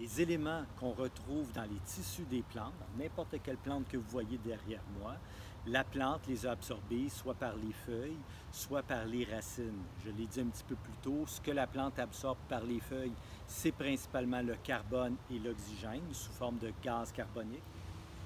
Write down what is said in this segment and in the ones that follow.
Les éléments qu'on retrouve dans les tissus des plantes, dans n'importe quelle plante que vous voyez derrière moi, la plante les a absorbés soit par les feuilles, soit par les racines. Je l'ai dit un petit peu plus tôt, ce que la plante absorbe par les feuilles, c'est principalement le carbone et l'oxygène sous forme de gaz carbonique.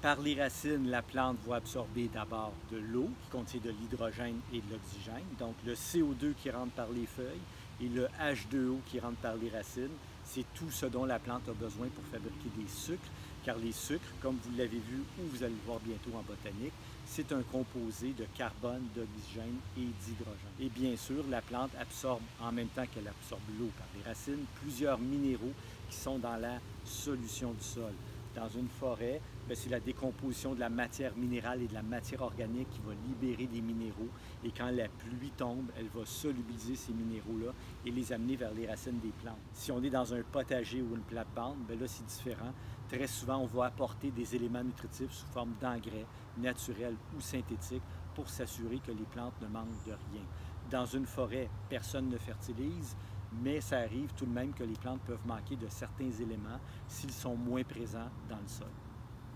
Par les racines, la plante va absorber d'abord de l'eau qui contient de l'hydrogène et de l'oxygène, donc le CO2 qui rentre par les feuilles et le H2O qui rentre par les racines. C'est tout ce dont la plante a besoin pour fabriquer des sucres, car les sucres, comme vous l'avez vu ou vous allez le voir bientôt en botanique, c'est un composé de carbone, d'oxygène et d'hydrogène. Et bien sûr, la plante absorbe, en même temps qu'elle absorbe l'eau par les racines, plusieurs minéraux qui sont dans la solution du sol. Dans une forêt, c'est la décomposition de la matière minérale et de la matière organique qui va libérer des minéraux. Et quand la pluie tombe, elle va solubiliser ces minéraux-là et les amener vers les racines des plantes. Si on est dans un potager ou une plate-bande, là, c'est différent. Très souvent, on va apporter des éléments nutritifs sous forme d'engrais naturels ou synthétiques pour s'assurer que les plantes ne manquent de rien. Dans une forêt, personne ne fertilise, mais ça arrive tout de même que les plantes peuvent manquer de certains éléments s'ils sont moins présents dans le sol.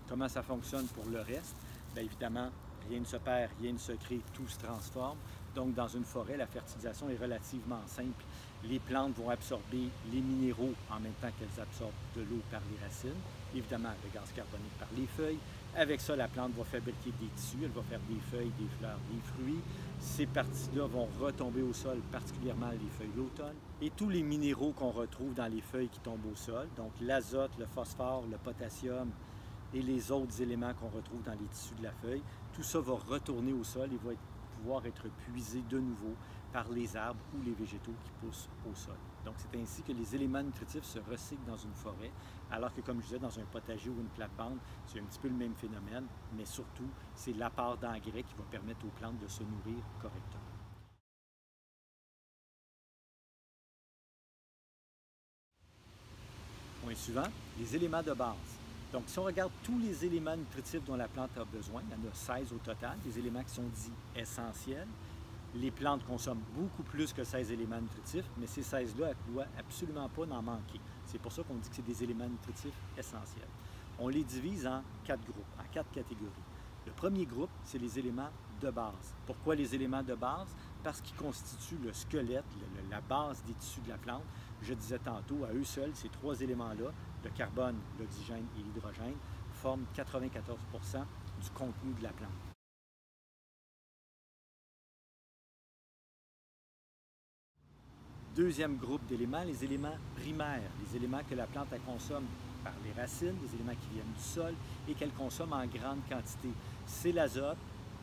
Comment ça fonctionne pour le reste? Bien évidemment, rien ne se perd, rien ne se crée, tout se transforme. Donc, dans une forêt, la fertilisation est relativement simple. Les plantes vont absorber les minéraux en même temps qu'elles absorbent de l'eau par les racines, évidemment le gaz carbonique par les feuilles. Avec ça, la plante va fabriquer des tissus, elle va faire des feuilles, des fleurs, des fruits. Ces parties-là vont retomber au sol, particulièrement les feuilles d'automne. Et tous les minéraux qu'on retrouve dans les feuilles qui tombent au sol, donc l'azote, le phosphore, le potassium, et les autres éléments qu'on retrouve dans les tissus de la feuille, tout ça va retourner au sol et va pouvoir être puisé de nouveau par les arbres ou les végétaux qui poussent au sol. Donc c'est ainsi que les éléments nutritifs se recyclent dans une forêt, alors que comme je disais, dans un potager ou une plate-bande, c'est un petit peu le même phénomène, mais surtout, c'est l'apport d'engrais qui va permettre aux plantes de se nourrir correctement. Point suivant, les éléments de base. Donc, si on regarde tous les éléments nutritifs dont la plante a besoin, il y en a 16 au total, des éléments qui sont dits essentiels. Les plantes consomment beaucoup plus que 16 éléments nutritifs, mais ces 16-là, elles ne doivent absolument pas en manquer. C'est pour ça qu'on dit que c'est des éléments nutritifs essentiels. On les divise en 4 groupes, en 4 catégories. Le premier groupe, c'est les éléments de base. Pourquoi les éléments de base? Parce qu'ils constituent le squelette, la base des tissus de la plante. Je disais tantôt, à eux seuls, ces 3 éléments-là, le carbone, l'oxygène et l'hydrogène, forment 94 % du contenu de la plante. Deuxième groupe d'éléments, les éléments primaires, les éléments que la plante elle consomme par les racines, des éléments qui viennent du sol et qu'elle consomme en grande quantité. C'est l'azote,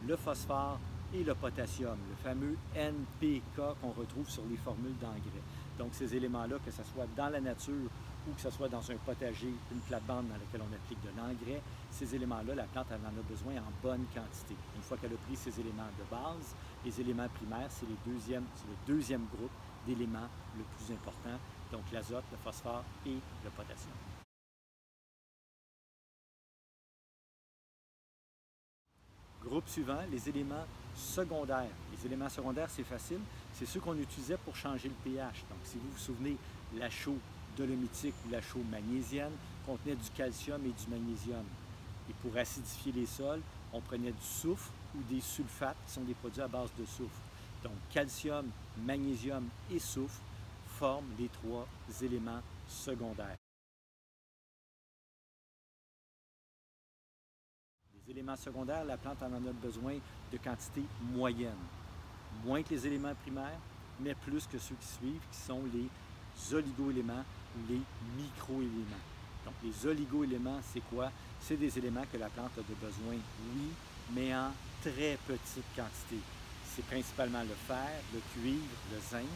le phosphore et le potassium, le fameux NPK qu'on retrouve sur les formules d'engrais. Donc ces éléments-là, que ce soit dans la nature ou que ce soit dans un potager, une plate-bande dans laquelle on applique de l'engrais, ces éléments-là, la plante elle en a besoin en bonne quantité. Une fois qu'elle a pris ces éléments de base, les éléments primaires, c'est le deuxième groupe d'éléments le plus important, donc l'azote, le phosphore et le potassium. Groupe suivant, les éléments secondaires. Les éléments secondaires, c'est facile, c'est ceux qu'on utilisait pour changer le pH. Donc, si vous vous souvenez, la chaux dolomitique ou la chaux magnésienne contenait du calcium et du magnésium. Et pour acidifier les sols, on prenait du soufre ou des sulfates qui sont des produits à base de soufre. Donc, calcium, magnésium et soufre forment les 3 éléments secondaires. Les éléments secondaires, la plante en a besoin de quantité moyenne. Moins que les éléments primaires, mais plus que ceux qui suivent, qui sont les oligo-éléments ou les micro-éléments. Donc, les oligo-éléments, c'est quoi? C'est des éléments que la plante a de besoin, oui, mais en très petite quantité. C'est principalement le fer, le cuivre, le zinc,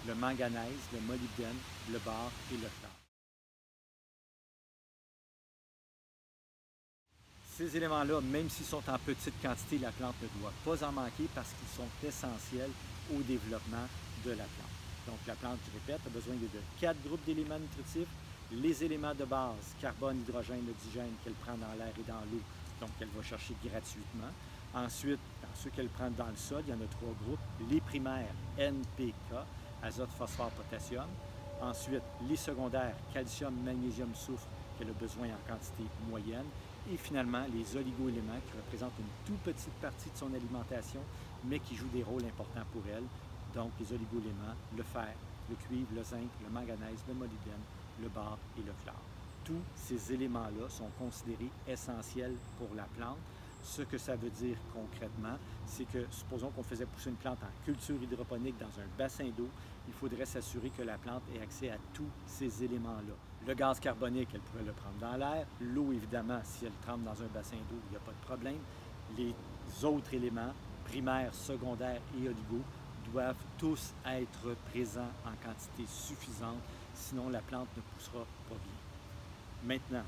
le manganèse, le molybdène, le bar et le chlore. Ces éléments-là, même s'ils sont en petite quantité, la plante ne doit pas en manquer parce qu'ils sont essentiels au développement de la plante. Donc la plante, je répète, a besoin de 4 groupes d'éléments nutritifs. Les éléments de base, carbone, hydrogène, oxygène, qu'elle prend dans l'air et dans l'eau, donc qu'elle va chercher gratuitement. Ensuite, dans ceux qu'elle prend dans le sol, il y en a 3 groupes. Les primaires, NPK, azote, phosphore, potassium. Ensuite, les secondaires, calcium, magnésium, soufre, qu'elle a besoin en quantité moyenne. Et finalement, les oligo-éléments qui représentent une toute petite partie de son alimentation, mais qui jouent des rôles importants pour elle. Donc, les oligo-éléments, le fer, le cuivre, le zinc, le manganèse, le molybdène, le bar et le chlore. Tous ces éléments-là sont considérés essentiels pour la plante. Ce que ça veut dire concrètement, c'est que, supposons qu'on faisait pousser une plante en culture hydroponique dans un bassin d'eau, il faudrait s'assurer que la plante ait accès à tous ces éléments-là. Le gaz carbonique, elle pourrait le prendre dans l'air. L'eau, évidemment, si elle trempe dans un bassin d'eau, il n'y a pas de problème. Les autres éléments, primaires, secondaires et oligo, doivent tous être présents en quantité suffisante, sinon la plante ne poussera pas bien. Maintenant,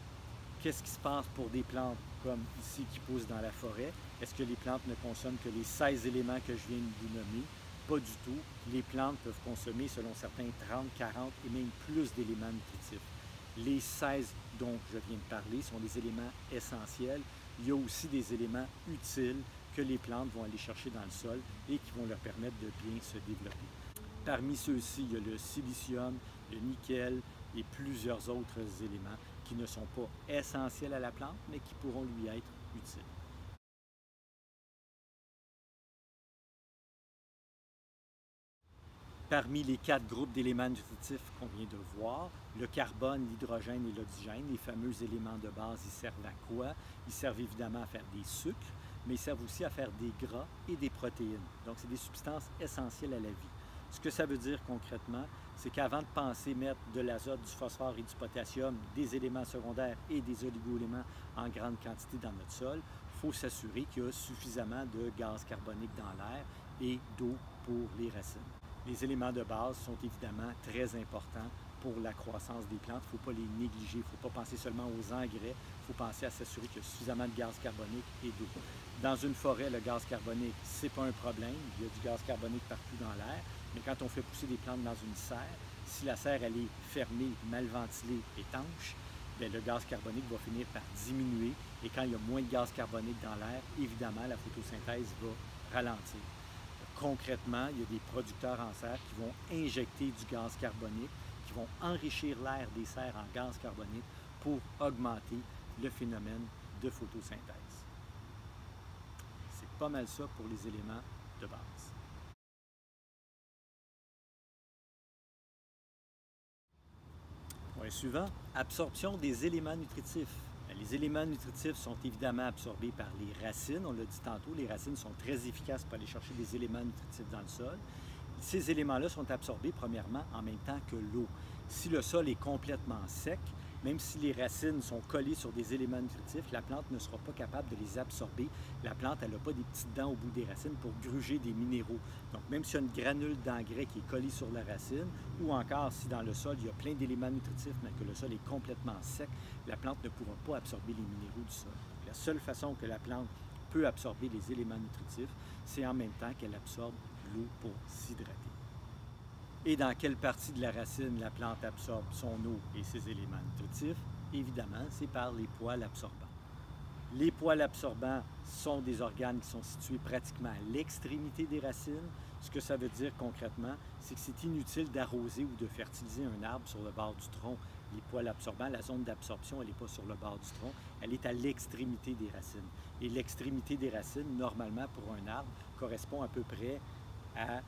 qu'est-ce qui se passe pour des plantes comme ici qui poussent dans la forêt? Est-ce que les plantes ne consomment que les 16 éléments que je viens de vous nommer? Pas du tout. Les plantes peuvent consommer, selon certains, 30, 40 et même plus d'éléments nutritifs. Les 16 dont je viens de parler sont des éléments essentiels. Il y a aussi des éléments utiles que les plantes vont aller chercher dans le sol et qui vont leur permettre de bien se développer. Parmi ceux-ci, il y a le silicium, le nickel et plusieurs autres éléments qui ne sont pas essentiels à la plante, mais qui pourront lui être utiles. Parmi les 4 groupes d'éléments nutritifs qu'on vient de voir, le carbone, l'hydrogène et l'oxygène, les fameux éléments de base, ils servent à quoi? Ils servent évidemment à faire des sucres, mais ils servent aussi à faire des gras et des protéines. Donc, c'est des substances essentielles à la vie. Ce que ça veut dire concrètement, c'est qu'avant de penser mettre de l'azote, du phosphore et du potassium, des éléments secondaires et des oligo-éléments en grande quantité dans notre sol, il faut s'assurer qu'il y a suffisamment de gaz carbonique dans l'air et d'eau pour les racines. Les éléments de base sont évidemment très importants pour la croissance des plantes. Il ne faut pas les négliger, il ne faut pas penser seulement aux engrais, il faut penser à s'assurer qu'il y a suffisamment de gaz carbonique et d'eau. Dans une forêt, le gaz carbonique, ce n'est pas un problème, il y a du gaz carbonique partout dans l'air, mais quand on fait pousser des plantes dans une serre, si la serre elle est fermée, mal ventilée, étanche, bien, le gaz carbonique va finir par diminuer et quand il y a moins de gaz carbonique dans l'air, évidemment, la photosynthèse va ralentir. Concrètement, il y a des producteurs en serre qui vont injecter du gaz carbonique, qui vont enrichir l'air des serres en gaz carbonique pour augmenter le phénomène de photosynthèse. C'est pas mal ça pour les éléments de base. Point suivant, absorption des éléments nutritifs. Les éléments nutritifs sont évidemment absorbés par les racines. On l'a dit tantôt, les racines sont très efficaces pour aller chercher des éléments nutritifs dans le sol. Ces éléments-là sont absorbés premièrement en même temps que l'eau. Si le sol est complètement sec, même si les racines sont collées sur des éléments nutritifs, la plante ne sera pas capable de les absorber. La plante, elle n'a pas des petites dents au bout des racines pour gruger des minéraux. Donc, même s'il y a une granule d'engrais qui est collée sur la racine, ou encore si dans le sol, il y a plein d'éléments nutritifs, mais que le sol est complètement sec, la plante ne pourra pas absorber les minéraux du sol. Donc, la seule façon que la plante peut absorber les éléments nutritifs, c'est en même temps qu'elle absorbe l'eau pour s'hydrater. Et dans quelle partie de la racine la plante absorbe son eau et ses éléments nutritifs? Évidemment, c'est par les poils absorbants. Les poils absorbants sont des organes qui sont situés pratiquement à l'extrémité des racines. Ce que ça veut dire concrètement, c'est que c'est inutile d'arroser ou de fertiliser un arbre sur le bord du tronc. Les poils absorbants, la zone d'absorption, elle n'est pas sur le bord du tronc, elle est à l'extrémité des racines. Et l'extrémité des racines, normalement, pour un arbre, correspond à peu près à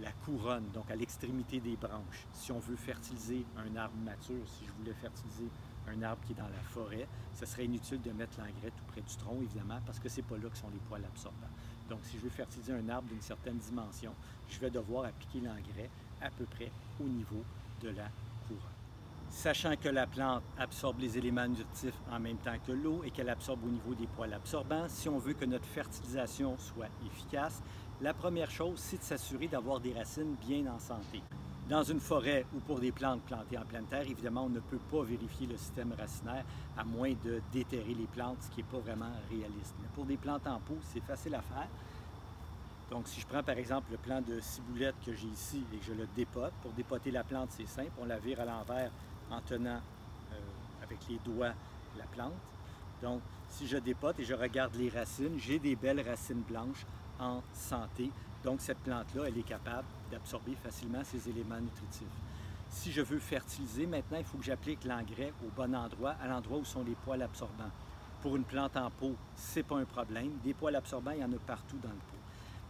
la couronne, donc à l'extrémité des branches. Si on veut fertiliser un arbre mature, si je voulais fertiliser un arbre qui est dans la forêt, ce serait inutile de mettre l'engrais tout près du tronc, évidemment, parce que ce n'est pas là que sont les poils absorbants. Donc, si je veux fertiliser un arbre d'une certaine dimension, je vais devoir appliquer l'engrais à peu près au niveau de la couronne. Sachant que la plante absorbe les éléments nutritifs en même temps que l'eau et qu'elle absorbe au niveau des poils absorbants, si on veut que notre fertilisation soit efficace, la première chose, c'est de s'assurer d'avoir des racines bien en santé. Dans une forêt ou pour des plantes plantées en pleine terre, évidemment, on ne peut pas vérifier le système racinaire à moins de déterrer les plantes, ce qui n'est pas vraiment réaliste. Mais pour des plantes en pot, c'est facile à faire. Donc, si je prends par exemple le plant de ciboulette que j'ai ici et que je le dépote, pour dépoter la plante, c'est simple, on la vire à l'envers en tenant avec les doigts la plante. Donc, si je dépote et je regarde les racines, j'ai des belles racines blanches en santé. Donc, cette plante-là, elle est capable d'absorber facilement ces éléments nutritifs. Si je veux fertiliser, maintenant, il faut que j'applique l'engrais au bon endroit, à l'endroit où sont les poils absorbants. Pour une plante en pot, ce n'est pas un problème. Des poils absorbants, il y en a partout dans le pot.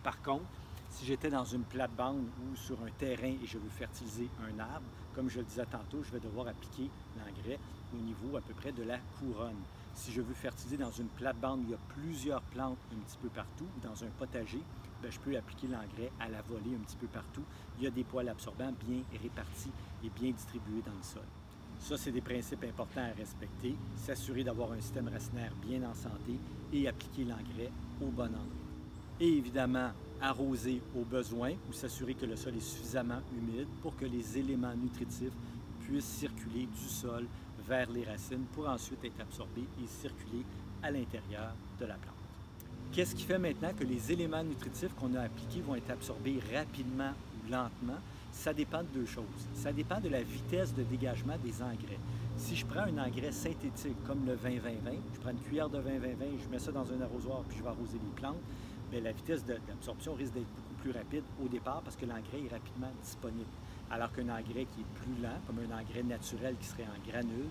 Par contre, si j'étais dans une plate-bande ou sur un terrain et je veux fertiliser un arbre, comme je le disais tantôt, je vais devoir appliquer l'engrais au niveau à peu près de la couronne. Si je veux fertiliser dans une plate-bande où il y a plusieurs plantes un petit peu partout, ou dans un potager, bien, je peux appliquer l'engrais à la volée un petit peu partout. Il y a des poils absorbants bien répartis et bien distribués dans le sol. Ça, c'est des principes importants à respecter, s'assurer d'avoir un système racinaire bien en santé et appliquer l'engrais au bon endroit. Et évidemment, arroser au besoin ou s'assurer que le sol est suffisamment humide pour que les éléments nutritifs puissent circuler du sol vers les racines pour ensuite être absorbés et circuler à l'intérieur de la plante. Qu'est-ce qui fait maintenant que les éléments nutritifs qu'on a appliqués vont être absorbés rapidement ou lentement? Ça dépend de deux choses. Ça dépend de la vitesse de dégagement des engrais. Si je prends un engrais synthétique comme le 20-20-20, je prends une cuillère de 20-20-20, je mets ça dans un arrosoir puis je vais arroser les plantes, bien, la vitesse d'absorption risque d'être beaucoup plus rapide au départ parce que l'engrais est rapidement disponible. Alors qu'un engrais qui est plus lent, comme un engrais naturel qui serait en granules,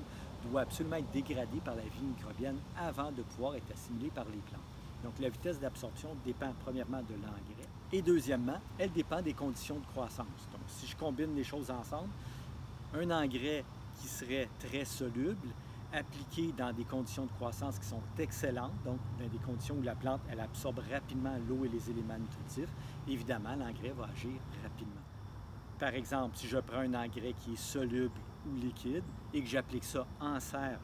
doit absolument être dégradé par la vie microbienne avant de pouvoir être assimilé par les plantes. Donc la vitesse d'absorption dépend premièrement de l'engrais et deuxièmement, elle dépend des conditions de croissance. Donc si je combine les choses ensemble, un engrais qui serait très soluble, appliqué dans des conditions de croissance qui sont excellentes, donc dans des conditions où la plante elle absorbe rapidement l'eau et les éléments nutritifs, évidemment l'engrais va agir rapidement. Par exemple, si je prends un engrais qui est soluble ou liquide et que j'applique ça en serre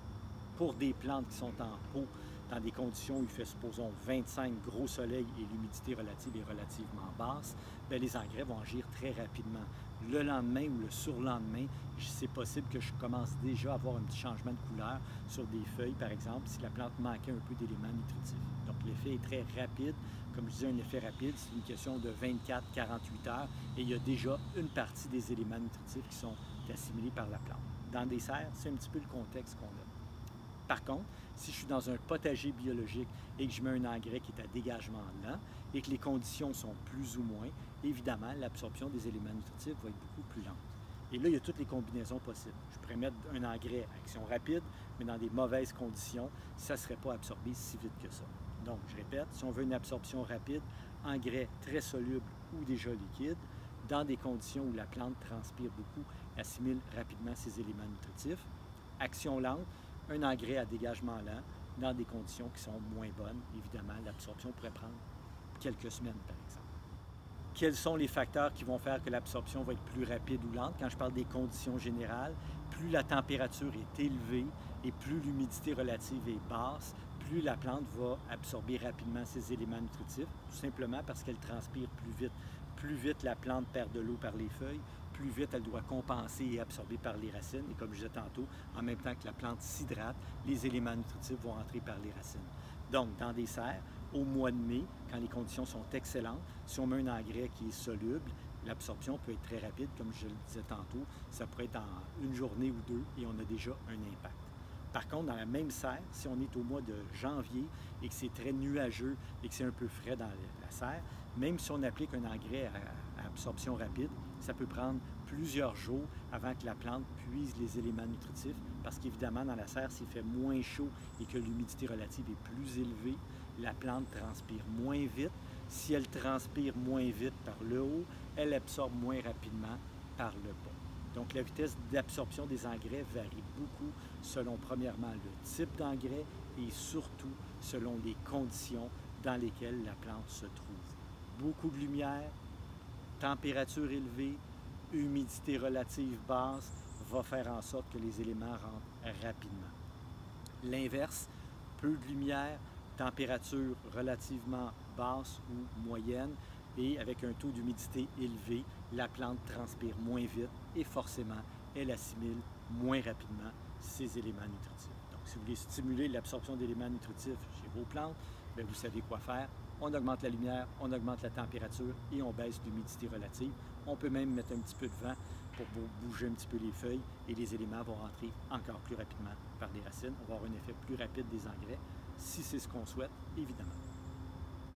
pour des plantes qui sont en pot, dans des conditions où il fait, supposons, 25 gros soleils et l'humidité relative est relativement basse, bien, les engrais vont agir très rapidement. Le lendemain ou le surlendemain, c'est possible que je commence déjà à avoir un petit changement de couleur sur des feuilles, par exemple, si la plante manquait un peu d'éléments nutritifs. Donc l'effet est très rapide. Comme je disais, un effet rapide, c'est une question de 24-48 heures et il y a déjà une partie des éléments nutritifs qui sont assimilés par la plante. Dans des serres, c'est un petit peu le contexte qu'on a. Par contre, si je suis dans un potager biologique et que je mets un engrais qui est à dégagement lent et que les conditions sont plus ou moins, évidemment, l'absorption des éléments nutritifs va être beaucoup plus lente. Et là, il y a toutes les combinaisons possibles. Je pourrais mettre un engrais à action rapide, mais dans des mauvaises conditions, ça ne serait pas absorbé si vite que ça. Donc, je répète, si on veut une absorption rapide, engrais très soluble ou déjà liquide, dans des conditions où la plante transpire beaucoup, assimile rapidement ses éléments nutritifs. Action lente, un engrais à dégagement lent, dans des conditions qui sont moins bonnes. Évidemment, l'absorption pourrait prendre quelques semaines, par exemple. Quels sont les facteurs qui vont faire que l'absorption va être plus rapide ou lente? Quand je parle des conditions générales, plus la température est élevée et plus l'humidité relative est basse, plus la plante va absorber rapidement ses éléments nutritifs, tout simplement parce qu'elle transpire plus vite. Plus vite la plante perd de l'eau par les feuilles, plus vite elle doit compenser et absorber par les racines. Et comme je disais tantôt, en même temps que la plante s'hydrate, les éléments nutritifs vont entrer par les racines. Donc, dans des serres, au mois de mai, quand les conditions sont excellentes, si on met un engrais qui est soluble, l'absorption peut être très rapide, comme je le disais tantôt. Ça pourrait être en une journée ou deux et on a déjà un impact. Par contre, dans la même serre, si on est au mois de janvier et que c'est très nuageux et que c'est un peu frais dans la serre, même si on applique un engrais à absorption rapide, ça peut prendre plusieurs jours avant que la plante puise les éléments nutritifs parce qu'évidemment, dans la serre, s'il fait moins chaud et que l'humidité relative est plus élevée, la plante transpire moins vite. Si elle transpire moins vite par le haut, elle absorbe moins rapidement par le bas. Donc, la vitesse d'absorption des engrais varie beaucoup selon, premièrement, le type d'engrais et surtout selon les conditions dans lesquelles la plante se trouve. Beaucoup de lumière, température élevée, humidité relative basse va faire en sorte que les éléments rentrent rapidement. L'inverse, peu de lumière, température relativement basse ou moyenne et avec un taux d'humidité élevé, la plante transpire moins vite et forcément, elle assimile moins rapidement ces éléments nutritifs. Donc, si vous voulez stimuler l'absorption d'éléments nutritifs chez vos plantes, bien, vous savez quoi faire. On augmente la lumière, on augmente la température et on baisse l'humidité relative. On peut même mettre un petit peu de vent pour bouger un petit peu les feuilles et les éléments vont rentrer encore plus rapidement par les racines. On va avoir un effet plus rapide des engrais, si c'est ce qu'on souhaite, évidemment.